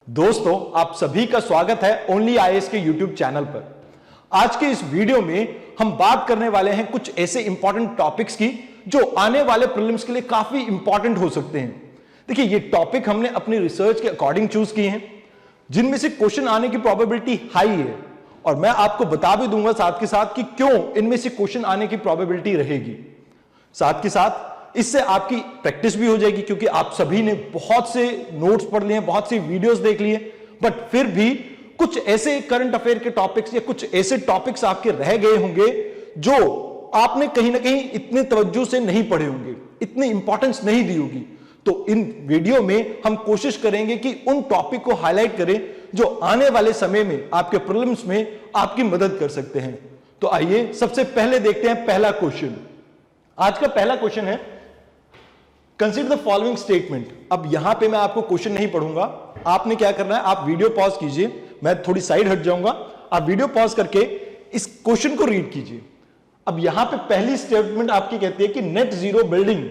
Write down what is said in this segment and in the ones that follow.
दोस्तों, आप सभी का स्वागत है ओनली आईएएस के यूट्यूब चैनल पर। आज के इस वीडियो में हम बात करने वाले हैं कुछ ऐसे इंपॉर्टेंट टॉपिक्स की जो आने वाले प्रीलिम्स के लिए काफी इंपॉर्टेंट हो सकते हैं। देखिए, ये टॉपिक हमने अपनी रिसर्च के अकॉर्डिंग चूज किए हैं, जिनमें से क्वेश्चन आने की प्रोबेबिलिटी हाई है, और मैं आपको बता भी दूंगा साथ के साथ कि क्यों इनमें से क्वेश्चन आने की प्रोबेबिलिटी रहेगी। साथ के साथ इससे आपकी प्रैक्टिस भी हो जाएगी, क्योंकि आप सभी ने बहुत से नोट्स पढ़ लिए, बहुत सी वीडियोस देख लिए, बट फिर भी कुछ ऐसे करंट अफेयर के टॉपिक्स या कुछ ऐसे टॉपिक्स आपके रह गए होंगे जो आपने कहीं ना कहीं इतने तवज्जो से नहीं पढ़े होंगे, इतनी इंपॉर्टेंस नहीं दी होगी। तो इन वीडियो में हम कोशिश करेंगे कि उन टॉपिक को हाईलाइट करें जो आने वाले समय में आपके प्रीलिम्स में आपकी मदद कर सकते हैं। तो आइए सबसे पहले देखते हैं पहला क्वेश्चन। आज का पहला क्वेश्चन है, कंसीडर द फॉलोइंग स्टेटमेंट। अब यहां पे मैं आपको क्वेश्चन नहीं पढ़ूंगा, आपने क्या करना है, आप वीडियो पॉज कीजिए, मैं थोड़ी साइड हट जाऊंगा, आप वीडियो पॉज करके इस क्वेश्चन को रीड कीजिए। अब यहां पे पहली स्टेटमेंट आपकी कहती है कि नेट जीरो बिल्डिंग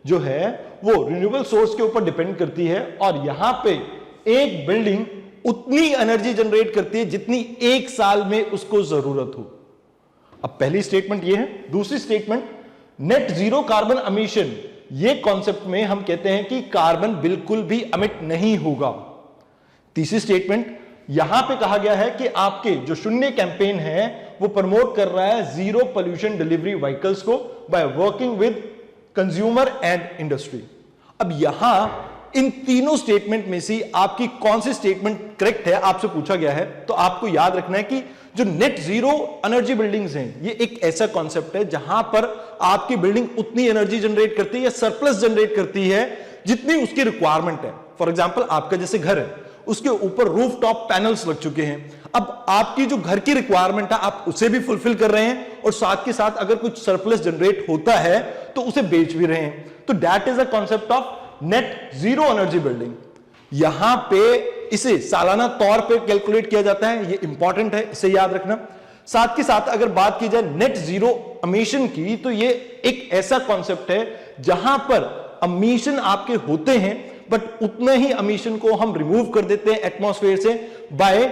जो है वो रिन्यूएबल सोर्स के ऊपर डिपेंड करती है, और यहां पे एक बिल्डिंग उतनी एनर्जी जनरेट करती है जितनी एक साल में उसको जरूरत हो। अब पहली स्टेटमेंट ये है। दूसरी statement, net zero carbon emission, ये कॉन्सेप्ट में हम कहते हैं कि कार्बन बिल्कुल भी अमिट नहीं होगा। तीसरी स्टेटमेंट, यहां पे कहा गया है कि आपके जो शून्य कैंपेन है वो प्रमोट कर रहा है जीरो पोल्यूशन डिलीवरी व्हीकल्स को by working with consumer and industry. अब यहां इन तीनों स्टेटमेंट में से आपकी कौन सी स्टेटमेंट करेक्ट है आपसे पूछा गया है। तो आपको याद रखना है कि जो नेट जीरो एनर्जी बिल्डिंग्स हैं, ये एक ऐसा कॉन्सेप्ट है जहां पर आपकी बिल्डिंग उतनी एनर्जी जनरेट करती है या सरप्लस जनरेट करती है जितनी उसकी रिक्वायरमेंट है। फॉर एग्जांपल, आपका जैसे घर है, उसके ऊपर रूफ टॉप पैनल्स लग चुके हैं। अब आपकी जो घर की रिक्वायरमेंट है आप उसे भी फुलफिल कर रहे हैं, और साथ के साथ अगर कुछ सरप्लस जनरेट होता है तो उसे बेच भी रहे हैं। तो that is a concept of net zero energy building. यहां पे इसे सालाना तौर पे कैलकुलेट किया जाता है, ये इंपॉर्टेंट है, इसे याद रखना। साथ के साथ अगर बात की जाए नेट जीरो एमिशन की, तो ये एक ऐसा कॉन्सेप्ट है जहां पर एमिशन आपके होते हैं, बट उतना ही एमिशन को हम रिमूव कर देते हैं एटमॉस्फेयर से बाय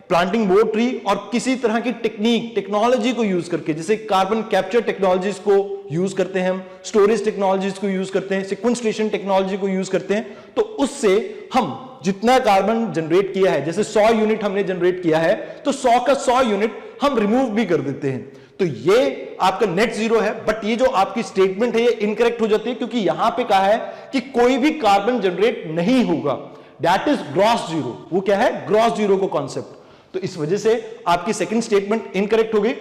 प्लांटिंग मोर ट्री, और किसी तरह की टेक्नोलॉजी को यूज करके, जैसे कार्बन कैप्चर टेक्नोलॉजीज को यूज करते हैं हम, स्टोरेज टेक्नोलॉजीज को यूज करते हैं, सिक्वेंस्ट्रेशन टेक्नोलॉजी को यूज करते हैं। तो उससे हम जितना कार्बन जनरेट किया है, जैसे 100 यूनिट हमने जनरेट किया है, तो 100 का 100 यूनिट हम रिमूव भी कर देते हैं। तो ये आपका नेट जीरो है, बट ये जो आपकी स्टेटमेंट है ये इनकरेक्ट हो जाती है, क्योंकि यहां पे कहा है कि कोई भी कार्बन जनरेट नहीं होगा। That is gross zero. वो क्या है? ग्रॉस जीरो को कॉन्सेप्ट। तो इस वजह से आपकी सेकंड स्टेटमेंट इनकरेक्ट हो गई।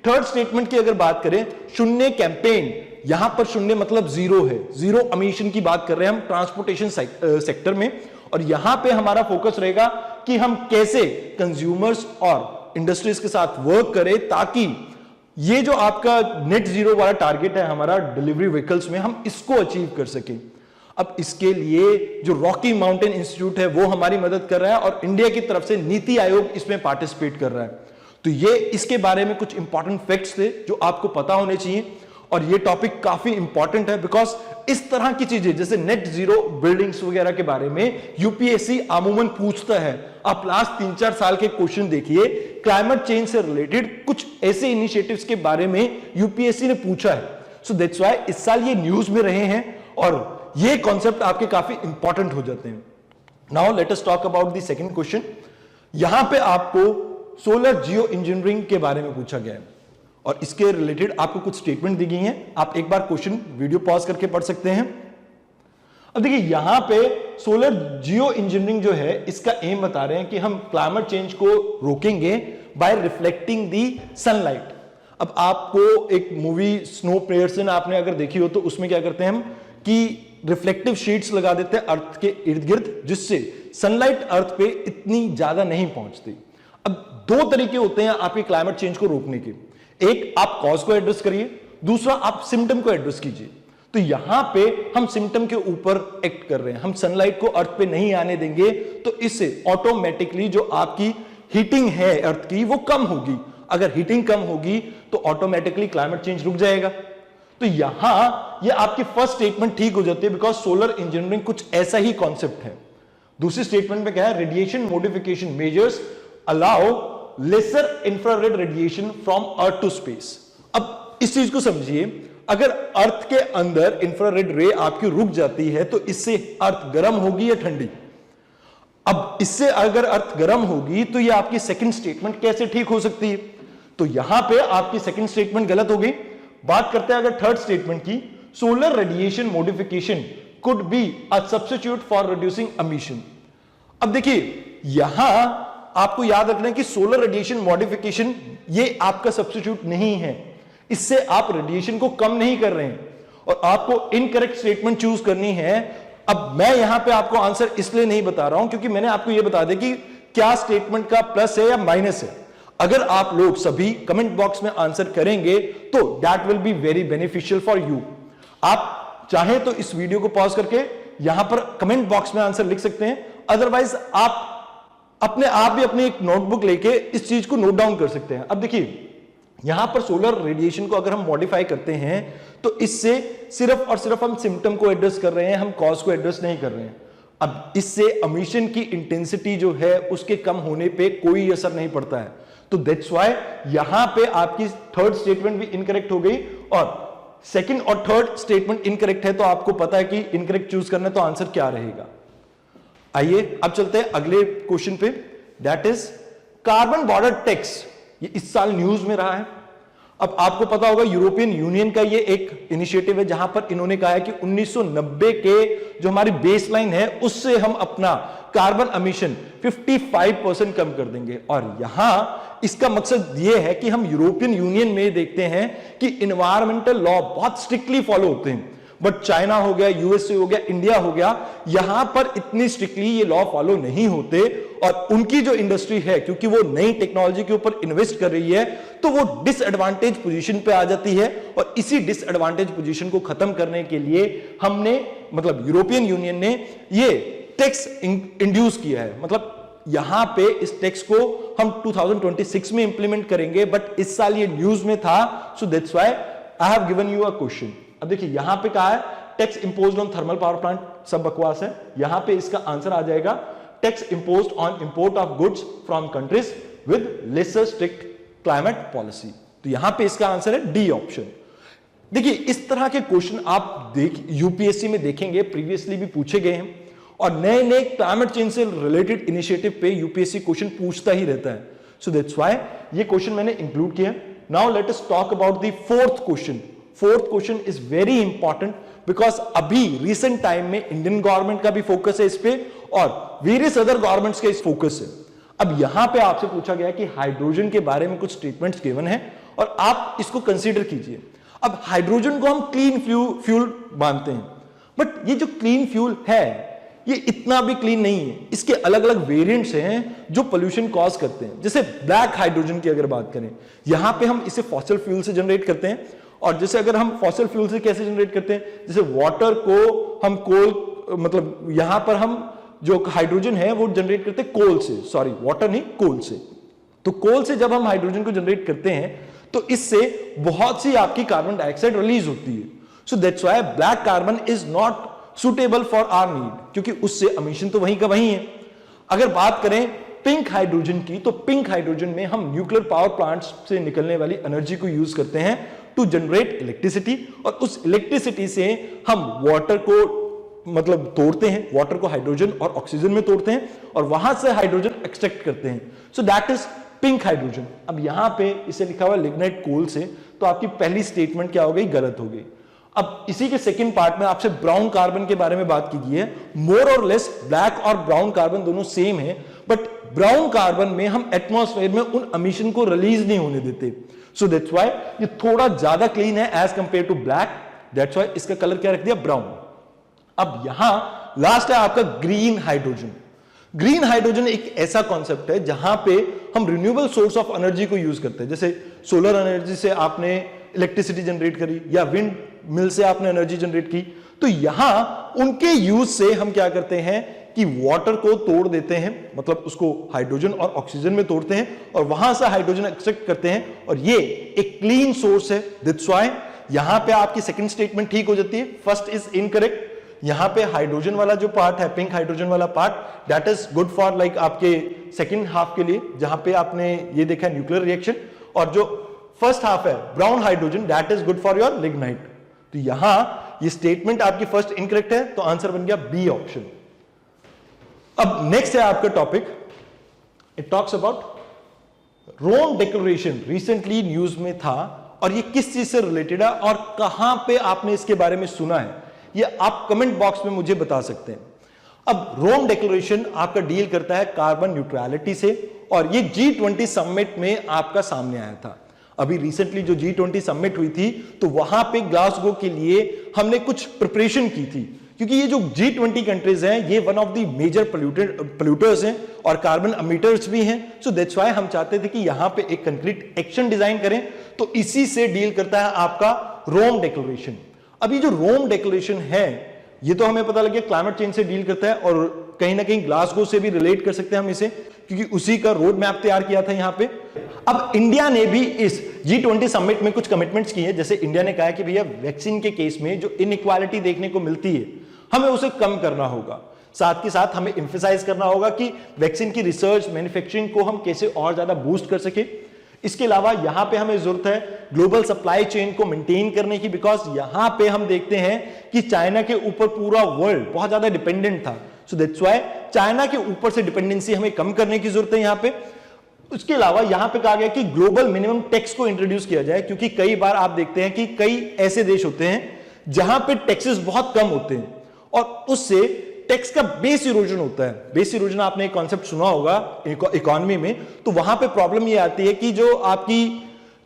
थर्ड स्टेटमेंट की अगर बात करें, शून्य कैंपेन, यहां पर शून्य मतलब जीरो है, जीरो एमिशन की बात कर रहे हैं हम ट्रांसपोर्टेशन सेक्टर में, और यहां पे हमारा फोकस रहेगा कि हम कैसे कंज्यूमर्स और इंडस्ट्रीज के साथ वर्क करें ताकि ये जो आपका नेट जीरो वाला टारगेट है हमारा डिलीवरी व्हीकल्स में, हम इसको अचीव कर सकें। अब इसके लिए जो रॉकी माउंटेन इंस्टीट्यूट है वो हमारी मदद कर रहा है, और इंडिया की तरफ से नीति आयोग इसमें पार्टिसिपेट कर रहा है। तो ये इसके बारे में कुछ इंपॉर्टेंट फैक्ट्स थे जो आपको पता होने चाहिए, और ये टॉपिक काफी इंपॉर्टेंट है बिकॉज इस तरह की चीजें जैसे नेट जीरो बिल्डिंग्स वगैरह के बारे में यूपीएससी अमूमन पूछता है। आप लास्ट 3-4 साल के क्वेश्चन देखिए, क्लाइमेट चेंज से रिलेटेड कुछ ऐसे इनिशिएटिव्स के बारे में यूपीएससी ने पूछा है। सो दैट्स व्हाई इस साल ये न्यूज में रहे हैं, और ये कॉन्सेप्ट आपके काफी इंपॉर्टेंट हो जाते हैं। Now let us talk about the second question. यहां पे आपको सोलर जियो इंजीनियरिंग के बारे में पूछा गया है, और इसके रिलेटेड आपको कुछ स्टेटमेंट दी गई हैं। आप एक बार क्वेश्चन वीडियो पॉज करके पढ़ सकते हैं। अब देखिए, यहां पे सोलर जियो इंजीनियरिंग जो है इसका एम बता रहे हैं कि हम क्लाइमेट चेंज को रोकेंगे बाय रिफ्लेक्टिंग दी सनलाइट। अब आपको एक मूवी स्नो पेयर्सन आपने अगर देखी हो तो उसमें क्या करते हैं हम कि रिफ्लेक्टिव शीट्स लगा देते हैं अर्थ के इर्द गिर्द, जिससे सनलाइट अर्थ पे इतनी ज्यादा नहीं पहुंचती। अब दो तरीके होते हैं आपके क्लाइमेट चेंज को रोकने के, एक आप कॉज को एड्रेस करिए, दूसरा आप सिम्टम को एड्रेस कीजिए। तो यहां पे हम सिम्टम के ऊपर एक्ट कर रहे हैं, हम सनलाइट को अर्थ पे नहीं आने देंगे, तो इससे ऑटोमेटिकली जो आपकी हीटिंग है अर्थ की वो कम होगी। अगर हीटिंग कम होगी तो ऑटोमेटिकली क्लाइमेट चेंज रुक जाएगा। तो यहां ये आपकी फर्स्ट स्टेटमेंट ठीक हो जाती है, बिकॉज सोलर इंजीनियरिंग कुछ ऐसा ही कॉन्सेप्ट है। दूसरी स्टेटमेंट में क्या है, radiation modification measures allow lesser infrared radiation from earth to space. अब इस चीज को समझिए, अगर अर्थ के अंदर इंफ्रारेड रे आपकी रुक जाती है तो इससे अर्थ गर्म होगी या ठंडी? अब इससे अगर अर्थ गर्म होगी तो ये आपकी सेकंड स्टेटमेंट कैसे ठीक हो सकती है? तो यहां पे आपकी सेकंड स्टेटमेंट गलत हो गई। बात करते हैं अगर थर्ड स्टेटमेंट की, solar radiation modification could be a substitute for reducing emission. अब देखिए यहां आपको याद रखना है कि सोलर रेडिएशन मॉडिफिकेशन ये आपका सब्स्टिट्यूट नहीं है, इससे आप रेडिएशन को कम नहीं कर रहे हैं और आपको इनकरेक्ट स्टेटमेंट चूज करनी है। अब मैं यहां पे आपको आंसर इसलिए नहीं बता रहा हूं क्योंकि मैंने आपको यह बता दिया कि क्या स्टेटमेंट का प्लस है या माइनस है। अगर आप लोग सभी कमेंट बॉक्स में आंसर करेंगे तो that will be very beneficial for you. आप चाहें तो इस वीडियो को पॉज करके यहां पर कमेंट बॉक्स में आंसर लिख सकते हैं, अदरवाइज आप अपने आप भी अपनी एक नोटबुक लेके इस चीज को नोट डाउन कर सकते हैं। अब देखिए यहां पर सोलर रेडिएशन को अगर हम मॉडिफाई करते हैं तो इससे सिर्फ और सिर्फ हम सिम्टम को एड्रेस कर रहे हैं, हम कॉज को एड्रेस नहीं कर रहे हैं। अब इससे एमिशन की इंटेंसिटी जो है उसके कम होने पे कोई असर नहीं पड़ता है। तो दैट्स व्हाई यहां पे आपकी थर्ड स्टेटमेंट भी इनकरेक्ट हो गई और सेकंड और थर्ड स्टेटमेंट इनकरेक्ट है। तो आपको पता है कि इनकरेक्ट चूज करना है तो आंसर क्या रहेगा। आइए अब चलते हैं अगले क्वेश्चन पे, that is carbon border tax. ये इस साल न्यूज में रहा है। अब आपको पता होगा यूरोपियन यूनियन का ये एक इनिशिएटिव है जहां पर इन्होंने कहा है कि 1990 के जो हमारी बेसलाइन है उससे हम अपना कार्बन एमिशन 55% कम कर देंगे। और यहां इसका मकसद यह है कि हम यूरोपियन यूनियन में देखते हैं कि इन्वायरमेंटल लॉ बहुत स्ट्रिक्टली फॉलो होते हैं, बट चाइना हो गया, यूएसए हो गया, इंडिया हो गया, यहां पर इतनी स्ट्रिक्टली ये लॉ फॉलो नहीं होते। और उनकी जो इंडस्ट्री है क्योंकि वो नई टेक्नोलॉजी के ऊपर इन्वेस्ट कर रही है तो वो डिसएडवांटेज पोजीशन पे आ जाती है। और इसी डिसएडवांटेज पोजीशन को खत्म करने के लिए हमने मतलब यूरोपियन यूनियन ने ये टैक्स इंड्यूस किया है। मतलब यहां पे इस टैक्स को हम 2026 में इंप्लीमेंट करेंगे, बट इस साल ये न्यूज में था, so that's why I have given you a question. अब देखिए यहां पे कहा है tax imposed on thermal power plant, सब बकवास है। यहां पे इसका आंसर आ जाएगा tax imposed on import of goods from countries with lesser strict climate policy. तो यहां पे इसका आंसर है डी ऑप्शन। देखिए इस तरह के क्वेश्चन आप यूपीएससी में देखेंगे, प्रीवियसली भी पूछे गए हैं और नए नए क्लाइमेट चेंज से रिलेटेड इनिशिएटिव पे यूपीएससी क्वेश्चन पूछता ही रहता है। सो दैट्स व्हाई ये क्वेश्चन मैंने इंक्लूड किया। Now let us talk about the fourth question. Fourth question is very important because अभी रिसेंट टाइम में इंडियन गवर्नमेंट का भी फोकस है इस पे और वेरियस अदर गवर्नमेंट्स का इस फोकस है। अब यहां पे आपसे पूछा गया कि हाइड्रोजन के बारे में कुछ स्टेटमेंट्स गिवन है और आप इसको कंसीडर कीजिए। अब हाइड्रोजन को हम क्लीन फ्यूल मानते हैं, बट ये जो क्लीन फ्यूल है ये इतना भी क्लीन नहीं है। इसके अलग अलग वेरिएंट्स हैं जो पोल्यूशन कॉज करते हैं। जैसे ब्लैक हाइड्रोजन की अगर बात करें, यहां पे हम इसे फॉसिल फ्यूल से जनरेट करते हैं। और जैसे अगर हम फॉसिल फ्यूल से कैसे जनरेट करते हैं, जैसे वाटर को हम कोल, मतलब यहां पर हम जो हाइड्रोजन है वो जनरेट करते हैं कोल से, सॉरी वाटर नहीं कोल से। तो कोल से जब हम हाइड्रोजन को जनरेट करते हैं तो इससे बहुत सी आपकी कार्बन डाइऑक्साइड रिलीज होती है। So that's why black carbon is not suitable for our need, क्योंकि उससे एमिशन तो वहीं का वहीं है। अगर बात करें पिंक हाइड्रोजन की, तो पिंक हाइड्रोजन में हम न्यूक्लियर पावर प्लांट्स से निकलने वाली एनर्जी को यूज करते हैं टू जनरेट इलेक्ट्रिसिटी और उस इलेक्ट्रिसिटी से हम वाटर को मतलब तोड़ते हैं, वाटर को हाइड्रोजन और ऑक्सीजन में तोड़ते हैं और वहां से हाइड्रोजन एक्सट्रैक्ट करते हैं। So that is pink hydrogen. अब यहां पे इसे लिखा हुआ लिग्नाइट कोल से, तो आपकी पहली स्टेटमेंट क्या हो गई, गलत हो गई। अब इसी के सेकंड पार्ट में आपसे ब्राउन कार्बन के बारे में बात की गई है। मोर और लेस ब्लैक और ब्राउन कार्बन दोनों सेम है, बट ब्राउन कार्बन में हम एटमॉस्फेयर में उन एमिशन को रिलीज नहीं होने देते। सो दैट्स व्हाई ये थोड़ा ज्यादा क्लीन है as compare to black. That's why इसका कलर क्या रख दिया, ब्राउन। अब यहां लास्ट है आपका ग्रीन हाइड्रोजन। ग्रीन हाइड्रोजन एक ऐसा कॉन्सेप्ट है जहां पे हम रिन्यूएबल सोर्स ऑफ एनर्जी को यूज करते हैं। जैसे सोलर एनर्जी से आपने इलेक्ट्रिसिटी जनरेट करी या विंड मिल से आपने एनर्जी जनरेट की, तो यहां उनके यूज से हम क्या करते हैं कि वाटर को तोड़ देते हैं, मतलब उसको हाइड्रोजन और ऑक्सीजन में तोड़ते हैं और वहां से हाइड्रोजन एक्सट्रैक्ट करते हैं और ये एक क्लीन सोर्स है। दैट्स व्हाई यहां पे आपकी सेकंड स्टेटमेंट ठीक हो जाती है, फर्स्ट इज इनकरेक्ट। यहां पे हाइड्रोजन वाला जो पार्ट है, पिंक हाइड्रोजन वाला part, that is good for like आपके सेकेंड हाफ के लिए, जहां पे आपने ये देखा न्यूक्लियर रिएक्शन, और जो फर्स्ट हाफ है brown hydrogen, that is good for your lignite. तो यहां ये स्टेटमेंट आपकी फर्स्ट इनकरेक्ट है, तो आंसर बन गया बी ऑप्शन। अब नेक्स्ट है आपका topic, it talks about Rome declaration, recently news में था, और ये किस चीज से रिलेटेड है और कहां पे आपने इसके बारे में सुना है, ये आप कमेंट बॉक्स में मुझे बता सकते हैं। अब रोम डिक्लेरेशन आपका डील करता है कार्बन न्यूट्रलिटी से, और ये G20 समिट में आपका सामने आया था। अभी रिसेंटली जो G20 समिट हुई थी, तो वहां पे ग्लासगो के लिए हमने कुछ प्रिपरेशन की थी, क्योंकि ये जो G20 कंट्रीज हैं, ये one of the major polluters हैं और कार्बन एमिटर्स भी हैं। सो दैट्स व्हाई हम चाहते थे कि यहां पे एक कंक्रीट एक्शन डिजाइन करें, तो इसी से डील करता है आपका रोम डिक्लेरेशन। अभी जो रोम डिक्लेरेशन है, ये तो हमें पता लग गया क्लाइमेट चेंज से डील करता है, और कहीं ना कहीं ग्लासगो से भी रिलेट कर सकते हैं हम इसे, क्योंकि उसी का रोड मैप तैयार किया था यहां पे। अब इंडिया ने भी इस G20 समिट में कुछ कमिटमेंट्स किए हैं। जैसे इंडिया ने कहा है कि भैया वैक्सीन के केस में जो इनइक्वालिटी देखने को मिलती है, हमें उसे कम करना होगा। साथ के साथ हमें एम्फसाइज करना होगा कि वैक्सीन की रिसर्च मैन्युफैक्चरिंग को हम कैसे और ज्यादा बूस्ट कर सके। इसके अलावा यहां पे हमें जरूरत है ग्लोबल सप्लाई चेन को मेंटेन करने की, बिकॉज यहां पे हम देखते हैं कि चाइना के ऊपर पूरा वर्ल्ड बहुत ज्यादा डिपेंडेंट था। सो दैट्स व्हाई चाइना के ऊपर से डिपेंडेंसी हमें कम करने की जरूरत है यहां पे। उसके अलावा यहां पे कहा गया कि ग्लोबल मिनिमम टैक्स को इंट्रोड्यूस किया जाए, क्योंकि कई बार आप देखते हैं कि कई ऐसे देश होते हैं जहां पे टैक्सेस बहुत कम होते हैं, और उससे टैक्स का बेस इरोजन होता है। बेस इरोजन आपने एक कॉन्सेप्ट सुना होगा इकोनॉमी में, तो वहां पे प्रॉब्लम ये आती है कि जो आपकी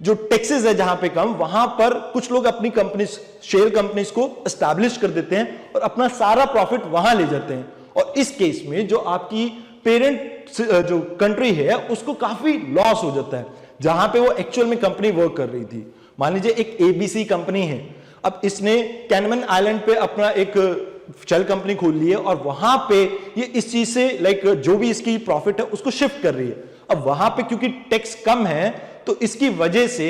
जो टैक्सेस है जहां पे कम, वहां पर कुछ लोग अपनी कंपनी, शेयर कंपनीज को एस्टैब्लिश कर देते हैं और अपना सारा प्रॉफिट वहां ले जाते हैं, और इस केस में जो आपकी पेरेंट जो कंट्री है उसको काफी लॉस हो जाता है, जहां पे वो एक्चुअल में कंपनी वर्क कर रही थी। मान लीजिए एक ABC कंपनी है, अब इसने कैनमन आइलैंड पे अपना एक शेल कंपनी खोल ली है, और वहां पे ये इस चीज से लाइक जो भी इसकी प्रॉफिट है उसको शिफ्ट कर रही है। अब वहां पे क्योंकि टैक्स कम है, तो इसकी वजह से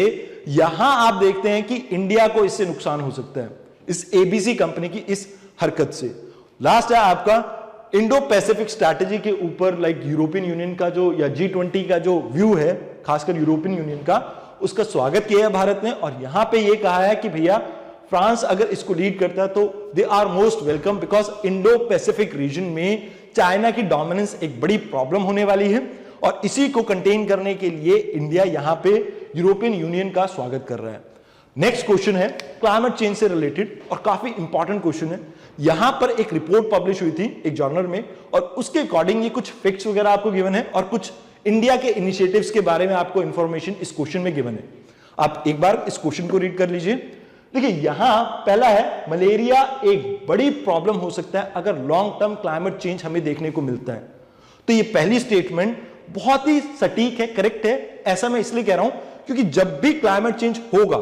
यहां आप देखते हैं कि इंडिया को इससे नुकसान हो सकता है, इस ABC कंपनी की इस हरकत से। लास्ट है आपका इंडो पैसिफिक स्ट्रैटेजी के ऊपर, लाइक यूरोपियन यूनियन का जो, या G20 का जो व्यू है, खासकर यूरोपियन यूनियन का, उसका स्वागत किया है भारत ने, और यहां पे ये कहा है कि भैया फ्रांस अगर इसको लीड करता है तो they are most welcome, because Indo Pacific region में चाइना की डोमिनेंस एक बड़ी प्रॉब्लम होने वाली है, और इसी को कंटेन करने के लिए इंडिया यहां पे यूरोपियन यूनियन का स्वागत कर रहा है। नेक्स्ट क्वेश्चन है क्लाइमेट चेंज से रिलेटेड, और काफी इंपॉर्टेंट क्वेश्चन है। यहां पर एक रिपोर्ट पब्लिश हुई थी एक जर्नल में, और उसके अकॉर्डिंग ये कुछ फैक्ट्स वगैरह आपको गिवन है, और कुछ इंडिया के इनिशिएटिव्स के बारे में आपको इंफॉर्मेशन इस क्वेश्चन में गिवन है। आप एक बार इस क्वेश्चन को रीड कर लीजिए। देखिए यहां पहला है, मलेरिया एक बड़ी प्रॉब्लम हो सकता है अगर लॉन्ग टर्म क्लाइमेट चेंज हमें देखने को मिलता है। तो ये पहली स्टेटमेंट बहुत ही सटीक है, करेक्ट है। ऐसा मैं इसलिए कह रहा हूं क्योंकि जब भी क्लाइमेट चेंज होगा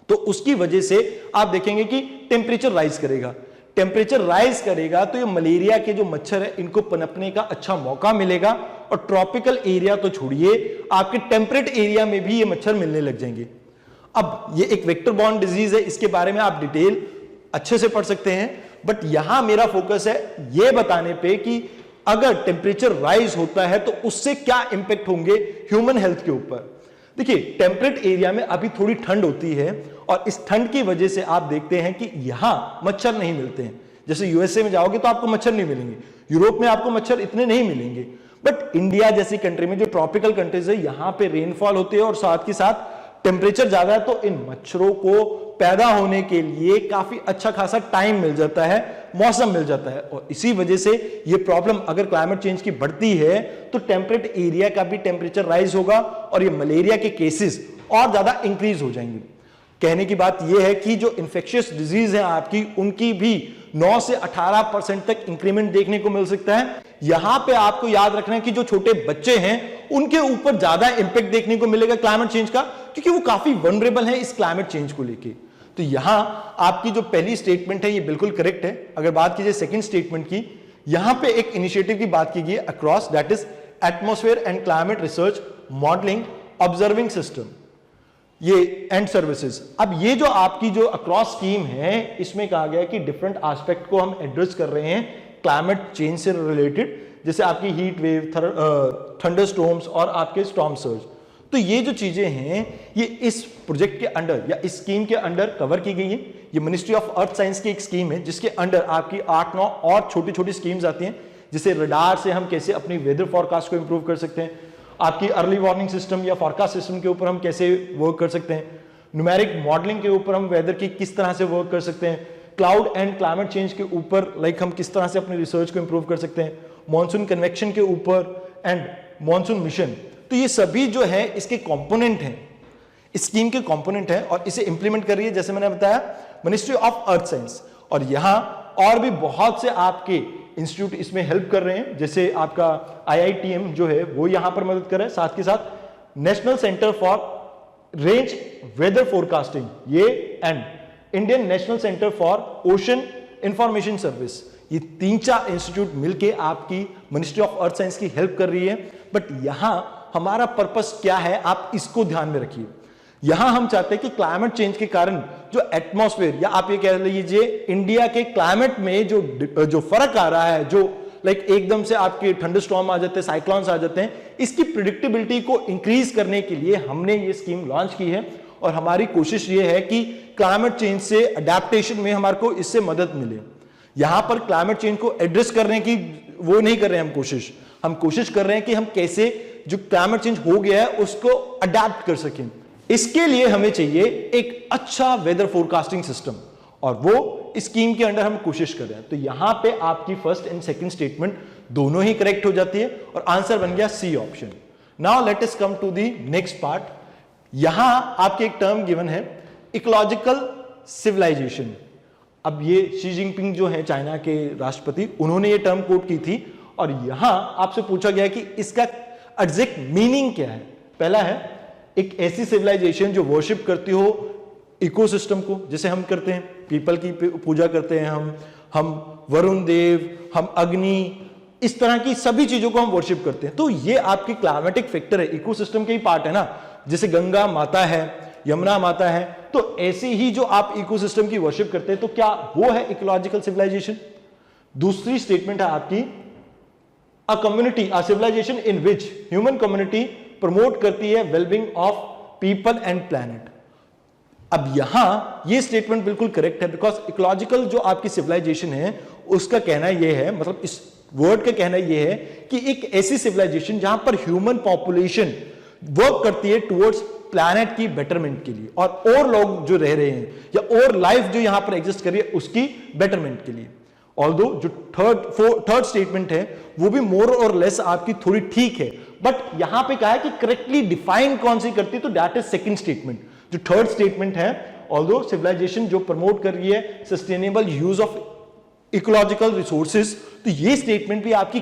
तो उसकी वजह से आप देखेंगे कि टेम्परेचर राइज करेगा। टेम्परेचर राइज करेगा तो ये मलेरिया के जो मच्छर है इनको पनपने का अच्छा मौका मिलेगा, और ट्रॉपिकल एरिया तो छोड़िए, आपके टेम्परेट एरिया में भी ये मच्छर मिलने लग जाएंगे। अब ये एक वेक्टर बॉर्न डिजीज है, इसके बारे में आप डिटेल अच्छे से पढ़ सकते हैं, बट यहां मेरा फोकस है ये बताने पे कि अगर टेम्परेचर राइज होता है तो उससे क्या इंपैक्ट होंगे ह्यूमन हेल्थ के ऊपर। देखिए टेम्परेट एरिया में अभी थोड़ी ठंड होती है, और इस ठंड की वजह से आप देखते हैं कि यहां मच्छर नहीं मिलते हैं। जैसे यूएसए में जाओगे तो आपको मच्छर नहीं मिलेंगे, यूरोप में आपको मच्छर इतने नहीं मिलेंगे, बट इंडिया जैसी कंट्री में जो ट्रॉपिकल कंट्रीज है यहां पे रेनफॉल होती है और साथ के साथ टेम्परेचर ज्यादा है, तो इन मच्छरों को पैदा होने के लिए काफी अच्छा खासा टाइम मिल जाता है, मौसम मिल जाता है, और इसी वजह से ये प्रॉब्लम अगर क्लाइमेट चेंज की बढ़ती है तो टेम्परेट एरिया का भी टेम्परेचर राइज होगा और ये मलेरिया के केसेस और ज्यादा इंक्रीज हो जाएंगे। कहने की बात यह है कि जो इंफेक्शियस डिजीज है आपकी, उनकी भी 9 से 18% तक इंक्रीमेंट देखने को मिल सकता है। यहां पे आपको याद रखना है कि जो छोटे बच्चे हैं उनके ऊपर ज्यादा इंपैक्ट देखने को मिलेगा क्लाइमेट चेंज का, क्योंकि वो काफी वनरेबल है इस क्लाइमेट चेंज को लेके। तो यहां आपकी जो पहली स्टेटमेंट है ये बिल्कुल करेक्ट है। अगर बात कीजिए सेकंड स्टेटमेंट की, यहां पे एक इनिशिएटिव की बात की गई है across, that is atmosphere and climate research modelling observing system. ये एंड सर्विसेज। अब ये जो आपकी जो अक्रॉस स्कीम है, इसमें कहा गया है कि डिफरेंट एस्पेक्ट को हम एड्रेस कर रहे हैं क्लाइमेट चेंज से रिलेटेड, जैसे आपकी हीट वेव, थंडर स्टॉर्म्स और आपके स्टॉर्म सर्ज। तो ये जो चीजें हैं ये इस प्रोजेक्ट के अंडर या इस स्कीम के अंडर कवर की गई है। ये मिनिस्ट्री ऑफ अर्थ साइंस की एक स्कीम है जिसके अंडर आपकी 8-9 और छोटी छोटी स्कीम्स आती हैं, जैसे रडार से हम कैसे अपनी वेदर फोरकास्ट को इंप्रूव कर सकते हैं, आपकी अर्ली वार्निंग सिस्टम या फोरकास्ट सिस्टम के ऊपर हम कैसे वर्क कर सकते हैं, न्यूमेरिक मॉडलिंग के ऊपर हम वेदर की किस तरह से वर्क कर सकते हैं, क्लाउड एंड क्लाइमेट चेंज के ऊपर हम किस तरह से अपनी रिसर्च को इंप्रूव कर सकते हैं, मॉनसून कन्वेक्शन के ऊपर एंड मॉनसून मिशन। तो ये सभी जो है इसके कंपोनेंट हैं, इस स्कीम के कंपोनेंट हैं और इसे इंप्लीमेंट कर रही है जैसे मैंने बताया मिनिस्ट्री ऑफ अर्थ साइंस। और यहां और भी बहुत से आपके इंस्टीट्यूट इसमें हेल्प कर रहे हैं, जैसे आपका IITM जो है वो यहां पर मदद कर रहा है, साथ के साथ national centre for range weather forecasting ये and Indian national centre for ocean information service, ये 3-4 इंस्टीट्यूट मिलके आपकी मिनिस्ट्री ऑफ अर्थ साइंस की हेल्प कर रही है। बट यहां हमारा पर्पस क्या है आप इसको ध्यान में रखिए। यहां हम चाहते हैं कि क्लाइमेट चेंज के कारण जो एटमॉस्फेयर या आप ये कह लीजिए इंडिया के क्लाइमेट में जो फर्क आ रहा है, जो एकदम से आपके थंडर स्टॉर्म आ जाते हैं, साइक्लोन्स आ जाते हैं, इसकी प्रिडिक्टेबिलिटी को इंक्रीज करने के लिए हमने ये स्कीम लॉन्च की है। और हमारी कोशिश ये है कि क्लाइमेट चेंज से अडेप्टेशन में हमारे को इससे मदद मिले। यहां पर क्लाइमेट चेंज को एड्रेस करने की वो नहीं कर रहे हैं हम कोशिश कर रहे हैं कि हम कैसे जो क्लाइमेट चेंज हो गया है उसको अडेप्ट कर सकें। इसके लिए हमें चाहिए एक अच्छा वेदर फोरकास्टिंग सिस्टम और वो स्कीम के अंडर हम कोशिश कर रहे हैं। तो यहां पे आपकी फर्स्ट एंड सेकंड स्टेटमेंट दोनों ही करेक्ट हो जाती है और आंसर बन गया C option. Now let us come to the next part. यहां आपके एक टर्म गिवन है इकोलॉजिकल सिविलाइजेशन। अब ये शी जिनपिंग जो है चाइना के राष्ट्रपति, उन्होंने ये टर्म कोट की थी और यहां आपसे पूछा गया कि इसका एग्जैक्ट मीनिंग क्या है। पहला है एक ऐसी सिविलाइजेशन जो वर्शिप करती हो इकोसिस्टम को, जैसे हम करते हैं, पीपल की पूजा करते हैं हम वरुण देव, हम अग्नि, इस तरह की सभी चीजों को हम वर्शिप करते हैं। तो ये आपकी क्लाइमेटिक फैक्टर है, इकोसिस्टम के ही पार्ट है ना, जैसे गंगा माता है, यमुना माता है, तो ऐसे ही जो आप इकोसिस्टम की वर्शिप करते हैं, तो क्या वो है इकोलॉजिकल सिविलाइजेशन। दूसरी स्टेटमेंट है आपकी a community, a civilisation in which human community promote करती है wellbeing of people and planet. अब यहां ये स्टेटमेंट बिल्कुल करेक्ट है, बिकॉज इकोलॉजिकल जो आपकी सिविलाइजेशन है उसका कहना यह है, मतलब इस वर्ड का कहना यह है कि एक ऐसी सिविलाइजेशन जहां पर ह्यूमन पॉपुलेशन वर्क करती है टुवर्ड्स प्लैनेट की बेटरमेंट के लिए और लोग जो रह रहे हैं या और लाइफ जो यहां पर एग्जिस्ट कर रही है उसकी बेटरमेंट के लिए। ऑल्दो जो थर्ड स्टेटमेंट है वो भी मोर और लेस आपकी थोड़ी ठीक है, बट यहां पे कहा है कि करेक्टली डिफाइन कौन सी करती है, तो दैट इज सेकंड स्टेटमेंट। जो थर्ड स्टेटमेंट है, ऑल्दो सिविलाइजेशन जो प्रमोट कर रही है sustainable use of ecological resources, तो ये स्टेटमेंट भी आपकी